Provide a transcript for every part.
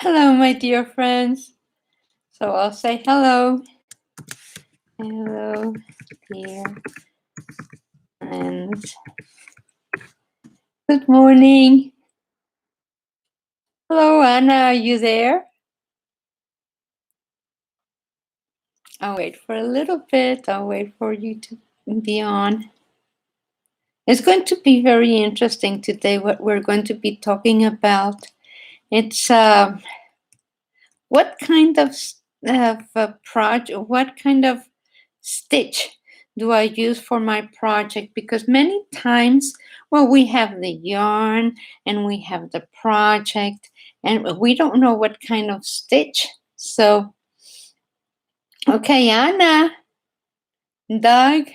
Hello, my dear friends. So I'll say hello. Hello, dear friends. Good morning. Hello, Anna. Are you there? I'll wait for a little bit. I'll wait for you to be on. It's going to be very interesting today what we're going to be talking about. It's what kind of project, what kind of stitch do I use for my project? Because many times, well, we have the yarn and we have the project and we don't know what kind of stitch. So, okay, Anna, Doug,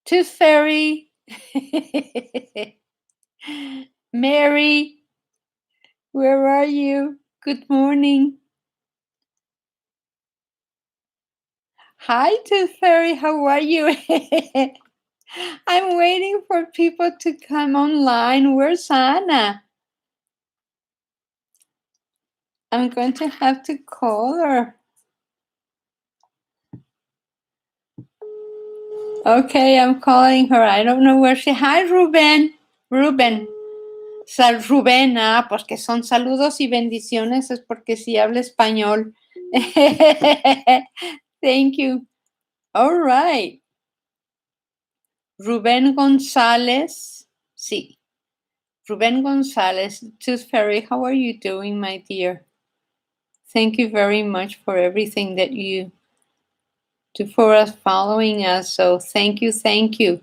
Tooth Fairy, Mary, where are you? Good morning. Hi, Tooth Fairy, how are you? I'm waiting for people to come online. Where's Anna? I'm going to have to call her. Okay, I'm calling her. I don't know where she... Hi, Ruben. Ruben. Rubén, pues que son saludos y bendiciones, es porque sí habla español. Thank you. All right. Rubén González. Sí. Rubén González. Tooth Fairy, how are you doing, my dear? Thank you very much for everything that you do for us, following us. So thank you, thank you.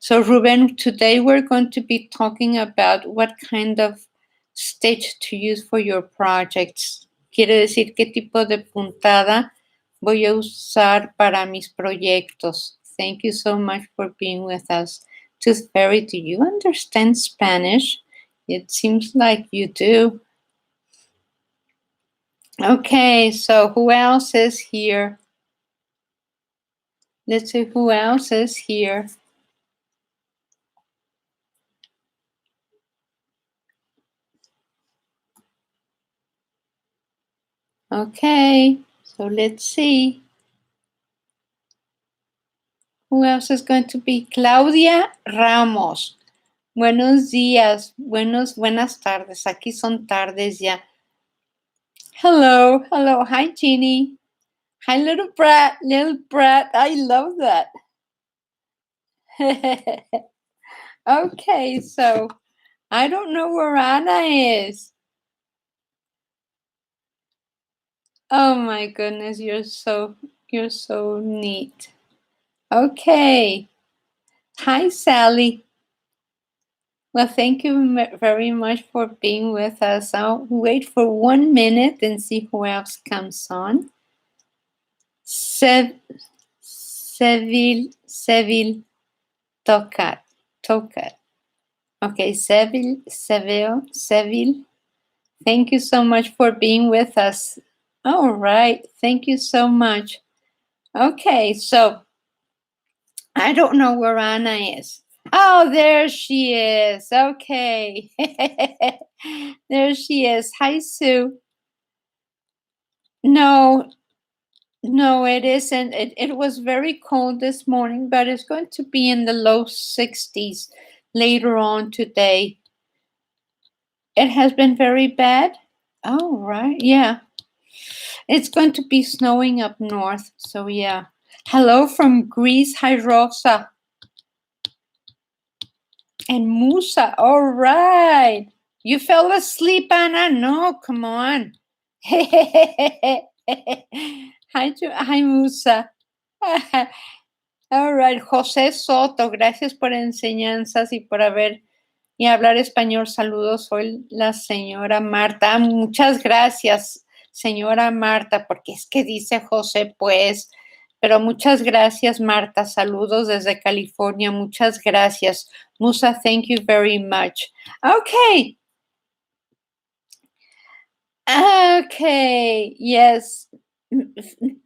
So Ruben, today we're going to be talking about what kind of stitch to use for your projects. Quiere decir qué tipo de puntada voy a usar para mis proyectos. Thank you so much for being with us. Tooth Fairy, do you understand Spanish? It seems like you do. Okay, so who else is here? Let's see who else is here. Okay, so let's see. Who else is going to be? Claudia Ramos. Buenos días, buenas tardes. Aquí son tardes ya. Hello, hello. Hi, Jeannie. Hi, little brat, little brat. I love that. Okay, so I don't know where Anna is. Oh my goodness, you're so neat. Okay. Hi, Sally. Well, thank you very much for being with us. I'll wait for 1 minute and see who else comes on. Seville, Tocat. Okay, Seville. Thank you so much for being with us. All right, thank you so much. Okay, so I don't know where Anna is. Oh, there she is. Okay. There she is. Hi, Sue. No, it isn't. It was very cold this morning, but it's going to be in the low 60s later on today. It has been very bad. Oh, right. Yeah. It's going to be snowing up north. So, yeah. Hello from Greece. Hi, Rosa. And Musa. All right. You fell asleep, Anna? No, come on. Hi, Musa. All right. José Soto, gracias por enseñanzas y por haber y hablar español. Saludos. Soy la señora Marta. Muchas gracias, señora Marta, porque es que dice José, pues. Pero muchas gracias, Marta. Saludos desde California. Muchas gracias. Musa, thank you very much. Okay. Okay. Yes.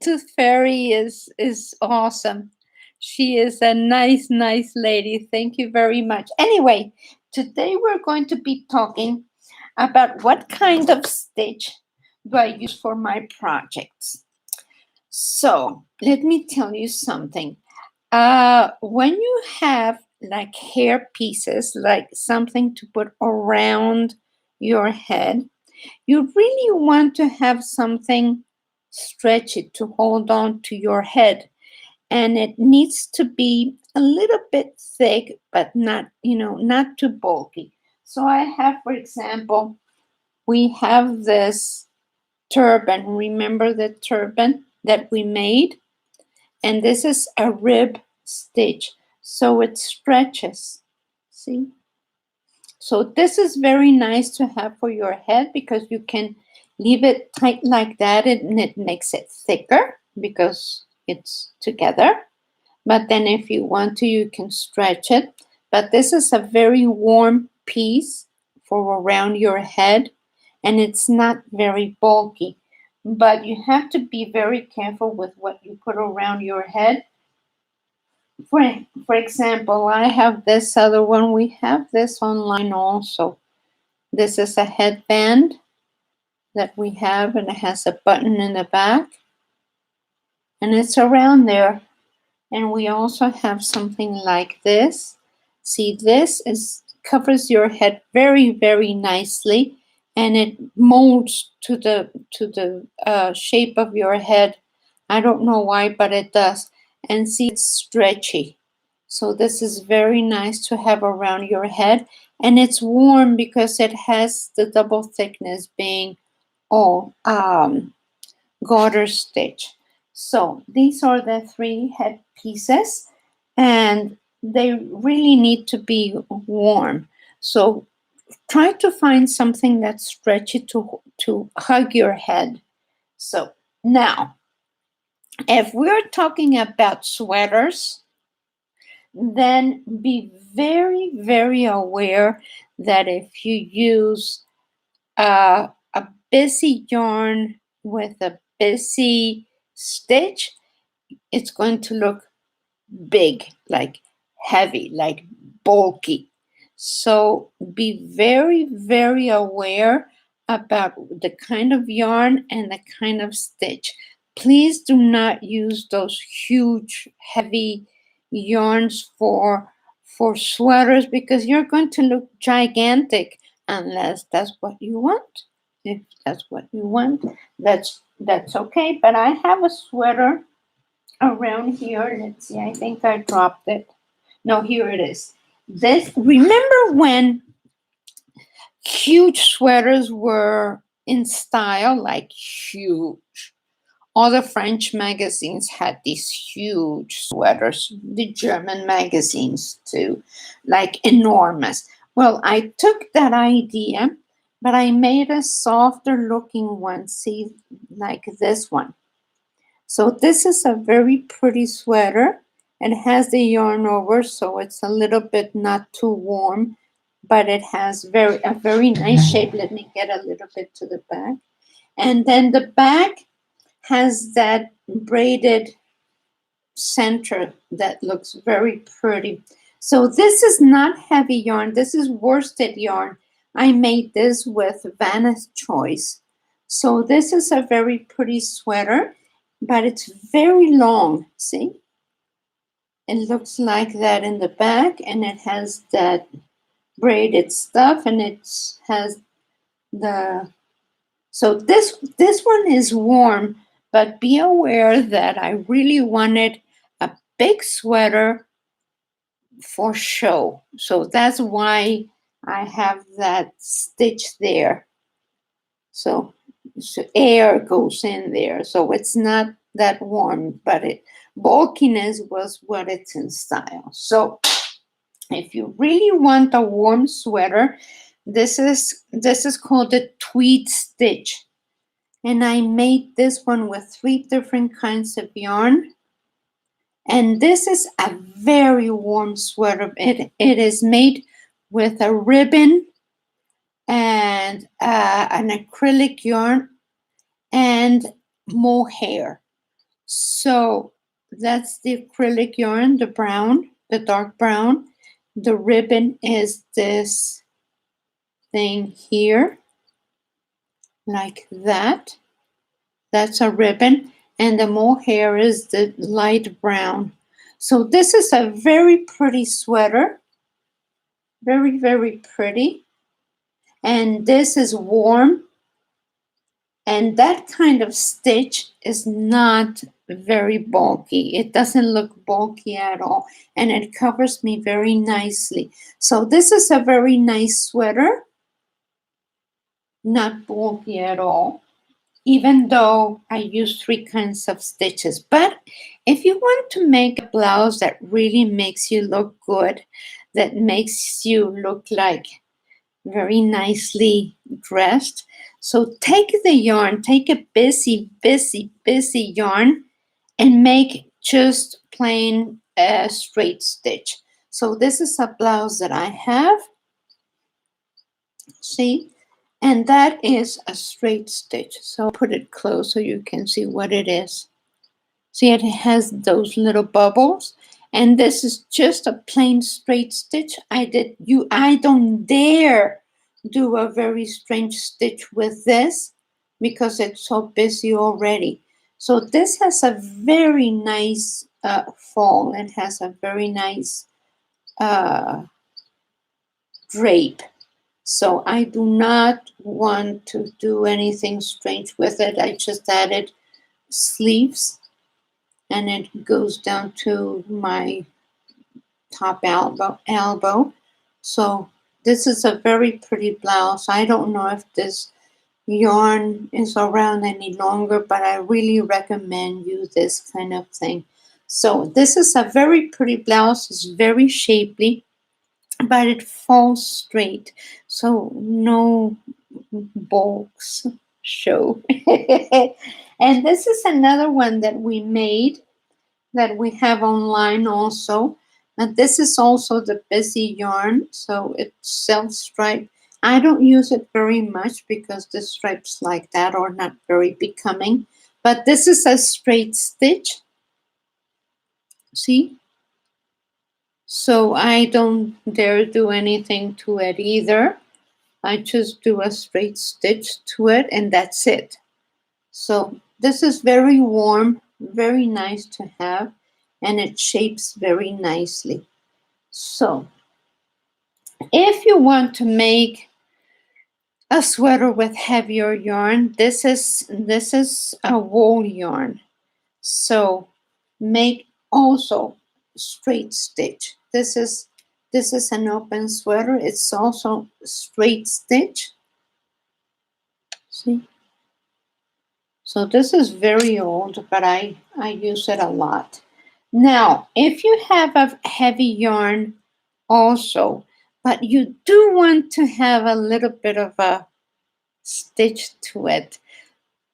Tooth Fairy is awesome. She is a nice lady. Thank you very much. Anyway, today we're going to be talking about what kind of stitch do I use for my projects. So let me tell you something. When you have like hair pieces, like something to put around your head, you really want to have something stretchy to hold on to your head. And it needs to be a little bit thick, but not, not too bulky. So I have, for example, we have this turban. Remember the turban that we made? And this is a rib stitch. So it stretches. See? So this is very nice to have for your head because you can leave it tight like that and it makes it thicker because it's together. But then if you want to, you can stretch it. But this is a very warm piece for around your head, and it's not very bulky. But you have to be very careful with what you put around your head. For example, I have this other one. We have this online also. This is a headband that we have, and it has a button in the back. And it's around there. And we also have something like this. See, this covers your head very, very nicely, and it molds to the shape of your head. I don't know why, but it does. And see, it's stretchy. So this is very nice to have around your head, and it's warm because it has the double thickness being all garter stitch. So these are the 3 head pieces, and they really need to be warm. So try to find something that's stretchy to hug your head. So now, if we're talking about sweaters, then be very, very aware that if you use a busy yarn with a busy stitch, it's going to look big, like heavy, like bulky. So be very, very aware about the kind of yarn and the kind of stitch. Please do not use those huge, heavy yarns for sweaters because you're going to look gigantic unless that's what you want. If that's what you want, that's okay. But I have a sweater around here. Let's see, I think I dropped it. No, here it is. This, remember when huge sweaters were in style, like huge? All the French magazines had these huge sweaters, the German magazines too, like enormous. Well, I took that idea, but I made a softer looking one, see, like this one. So this is a very pretty sweater. It has the yarn over, so it's a little bit not too warm, but it has a very nice shape. Let me get a little bit to the back. And then the back has that braided center that looks very pretty. So this is not heavy yarn. This is worsted yarn. I made this with Vanna's Choice. So this is a very pretty sweater, but it's very long. See? It looks like that in the back, and it has that braided stuff, and it has the... So this one is warm, but be aware that I really wanted a big sweater for show. So that's why I have that stitch there. So air goes in there. So it's not that warm, but bulkiness was what it's in style. So if you really want a warm sweater, this is called a tweed stitch. And I made this one with 3 different kinds of yarn. And this is a very warm sweater. It is made with a ribbon and an acrylic yarn and mohair. So that's the acrylic yarn, the brown, the dark brown. The ribbon is this thing here, like that. That's a ribbon, and the mohair is the light brown. So this is a very pretty sweater, very, very pretty. And this is warm, and that kind of stitch is not very bulky. It doesn't look bulky at all, and it covers me very nicely. So this is a very nice sweater, not bulky at all, even though I use 3 kinds of stitches. But if you want to make a blouse that really makes you look good, that makes you look like very nicely dressed, so take the yarn, take a busy yarn, and make just plain straight stitch. So this is a blouse that I have, see, and that is a straight stitch. So I'll put it close so you can see what it is. See, it has those little bubbles, and this is just a plain straight stitch. I don't dare do a very strange stitch with this because it's so busy already. So this has a very nice fall. It has a very nice drape. So I do not want to do anything strange with it. I just added sleeves, and it goes down to my top elbow. So this is a very pretty blouse. I don't know if this yarn is around any longer, but I really recommend you this kind of thing. So this is a very pretty blouse. It's very shapely, but it falls straight, so no bulks show. And this is another one that we made, that we have online also. And this is also the busy yarn, so it's self-striped. I don't use it very much because the stripes like that are not very becoming. But this is a straight stitch. See? So I don't dare do anything to it either. I just do a straight stitch to it, and that's it. So this is very warm, very nice to have, and it shapes very nicely. So if you want to make a sweater with heavier yarn, this is a wool yarn. So make also straight stitch. This is an open sweater. It's also straight stitch. See? So this is very old, but I use it a lot. Now, if you have a heavy yarn also, but you do want to have a little bit of a stitch to it,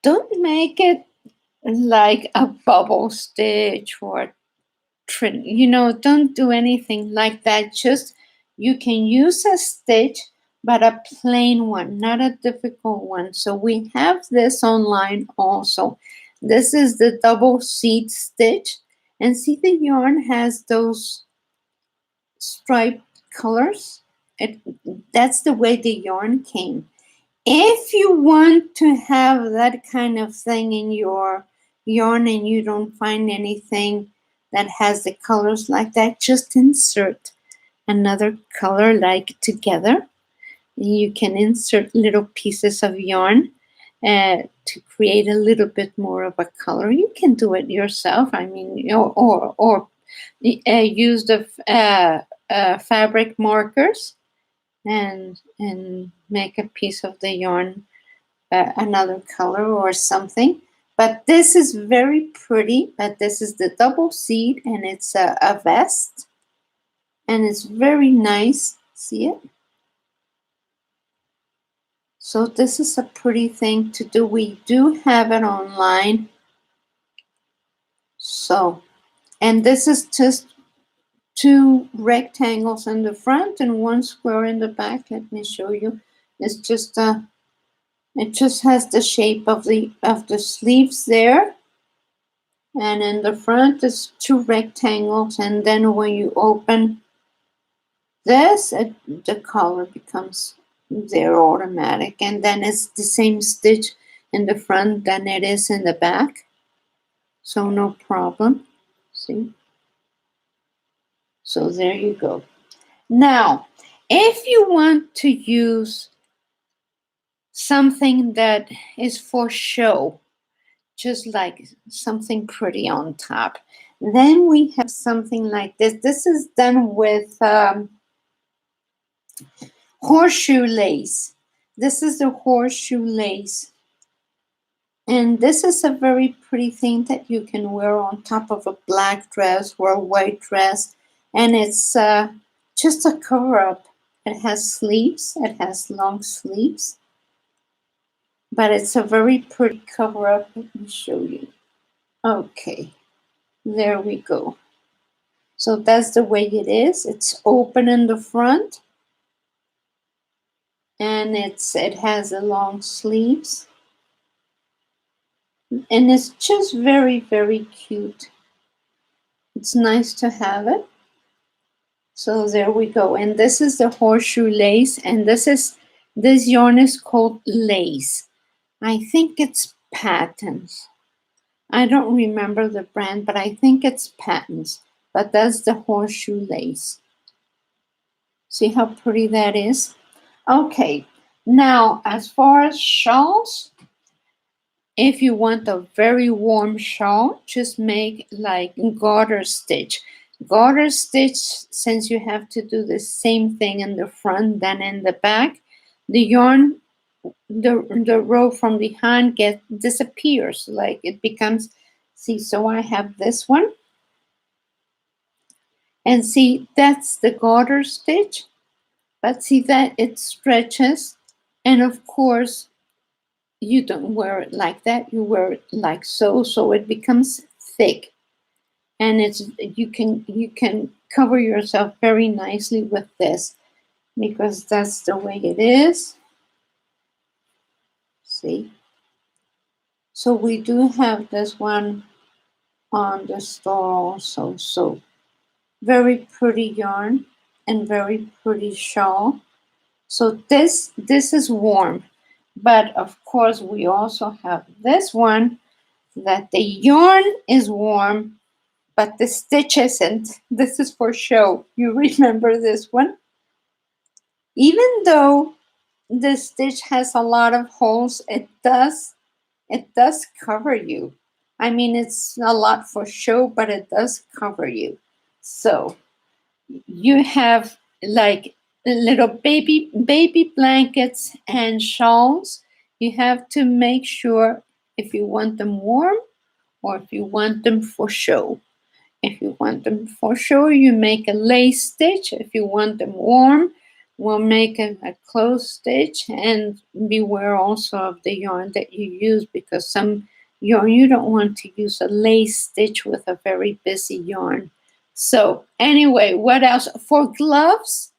don't make it like a bubble stitch or don't do anything like that. Just, you can use a stitch, but a plain one, not a difficult one. So we have this online also. This is the double seed stitch, and see, the yarn has those striped colors. That's the way the yarn came. If you want to have that kind of thing in your yarn and you don't find anything that has the colors like that, just insert another color like together. You can insert little pieces of yarn to create a little bit more of a color. You can do it yourself. I mean, or use the fabric markers and make a piece of the yarn another color or something. But this is very pretty. But this is the double seed, and it's a vest, and it's very nice. See it? So this is a pretty thing to do. We do have it online. So, and this is just 2 rectangles in the front and 1 square in the back. Let me show you. It's just it just has the shape of the sleeves there. And in the front is 2 rectangles, and then when you open this, the color becomes there automatic, and then it's the same stitch in the front than it is in the back, so no problem. See, so there you go. Now if you want to use something that is for show, just like something pretty on top, then we have something like this. This is done with horseshoe lace. This is the horseshoe lace, and this is a very pretty thing that you can wear on top of a black dress or a white dress, and it's just a cover up. It has sleeves, it has long sleeves, but it's a very pretty cover up. Let me show you. Okay, there we go. So that's the way it is. It's open in the front, and it has a long sleeves, and it's just very, very cute. It's nice to have it. So there we go. And this is the horseshoe lace, and this yarn is called lace. I think it's Patterns. I don't remember the brand, but I think it's Patterns. But that's the horseshoe lace. See how pretty that is? Okay, now as far as shawls, if you want a very warm shawl, just make like garter stitch. Garter stitch, since you have to do the same thing in the front than in the back, the yarn, the row from behind disappears, like it becomes, see, so I have this one, and see, that's the garter stitch, but see that it stretches, and of course you don't wear it like that, you wear it like so, so it becomes thick, and you can cover yourself very nicely with this, because that's the way it is. See, so we do have this one on the store also. So very pretty yarn and very pretty shawl. So this is warm, but of course we also have this one that the yarn is warm, but the stitch isn't. This is for show. You remember this one? Even though the stitch has a lot of holes, it does cover you. I mean, it's a lot for show, but it does cover you. So you have like little baby blankets and shawls. You have to make sure if you want them warm or if you want them for show. If you want them for show, you make a lace stitch. If you want them warm, we'll make a closed stitch, and beware also of the yarn that you use, because some yarn you don't want to use a lace stitch with a very busy yarn. So anyway, what else? For gloves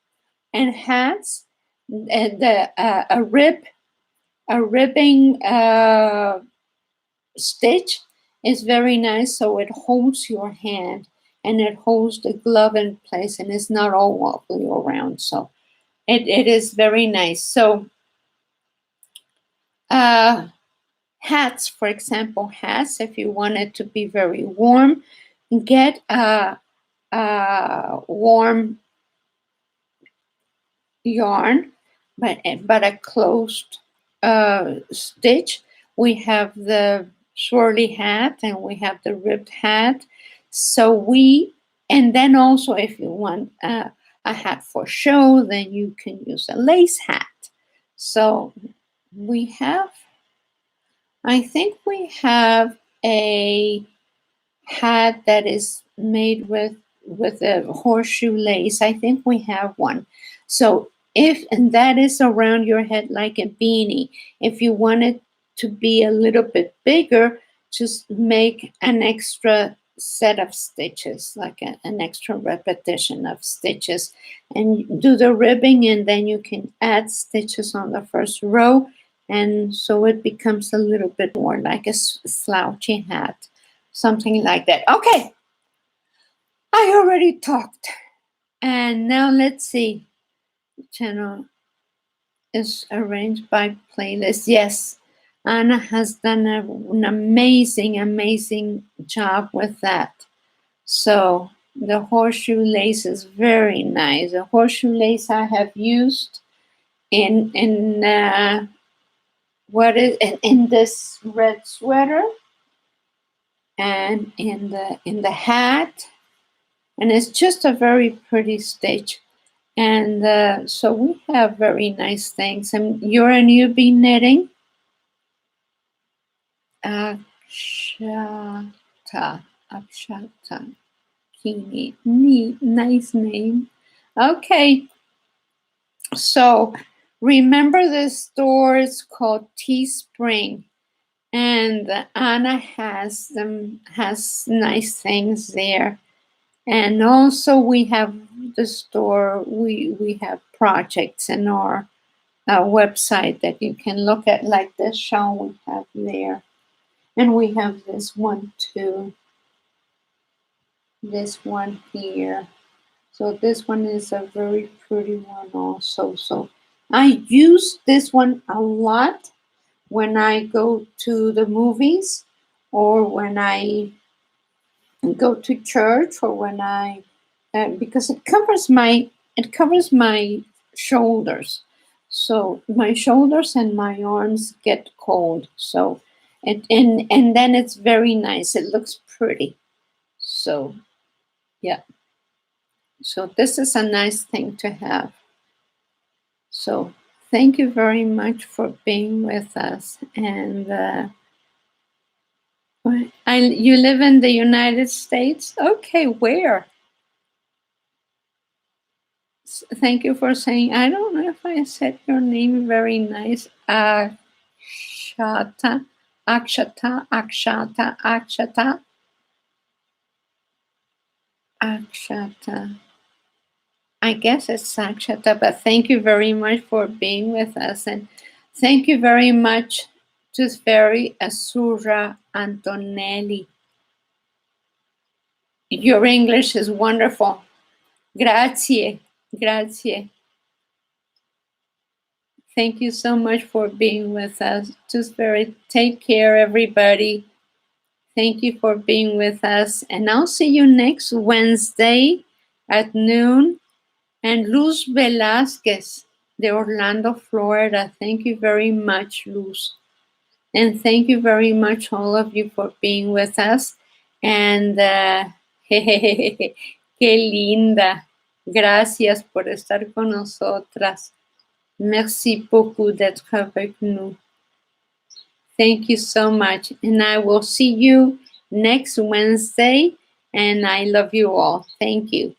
and hats, a ribbing stitch is very nice, so it holds your hand and it holds the glove in place, and it's not all wobbly around. So it is very nice. So hats, for example, hats, if you want it to be very warm, get a warm yarn, but a closed stitch. We have the swirly hat and we have the ribbed hat. So and then also if you want a hat for show, then you can use a lace hat. So we have, I think we have a hat that is made with a horseshoe lace. I think we have one. So and that is around your head like a beanie. If you want it to be a little bit bigger, just make an extra set of stitches, like an extra repetition of stitches, and do the ribbing, and then you can add stitches on the first row, and so it becomes a little bit more like a slouchy hat, something like that. Okay, I already talked And now let's see. Channel is arranged by playlist. Yes, Anna has done an amazing job with that. So the horseshoe lace is very nice. The horseshoe lace I have used in this red sweater and in the hat, and it's just a very pretty stitch. And so we have very nice things. And you're a newbie knitting. Akshata, Akshata, Kini, neat, nice name. Okay, so remember the store is called Teespring, and Anna has nice things there. And also we have the store, we have projects in our website that you can look at, like this shawl we have there. And we have this one too, this one here. So this one is a very pretty one also. So I use this one a lot when I go to the movies, or when I go to church, or when I because it covers my shoulders. So my shoulders and my arms get cold. So and then it's very nice. It looks pretty. So yeah. So this is a nice thing to have. So thank you very much for being with us. And you live in the United States? Okay, where? Thank you for saying. I don't know if I said your name very nice. Akshata, Akshata, Akshata, Akshata, Akshata. I guess it's Akshata, but thank you very much for being with us. And thank you very much to Sferi Asura Antonelli. Your English is wonderful. Grazie. Grazie. Thank you so much for being with us. Just very take care, everybody. Thank you for being with us. And I'll see you next Wednesday at noon. And Luz Velasquez de Orlando, Florida. Thank you very much, Luz. And thank you very much, all of you, for being with us. And qué linda. Gracias por estar con nosotras. Merci beaucoup d'être avec nous. Thank you so much. And I will see you next Wednesday. And I love you all. Thank you.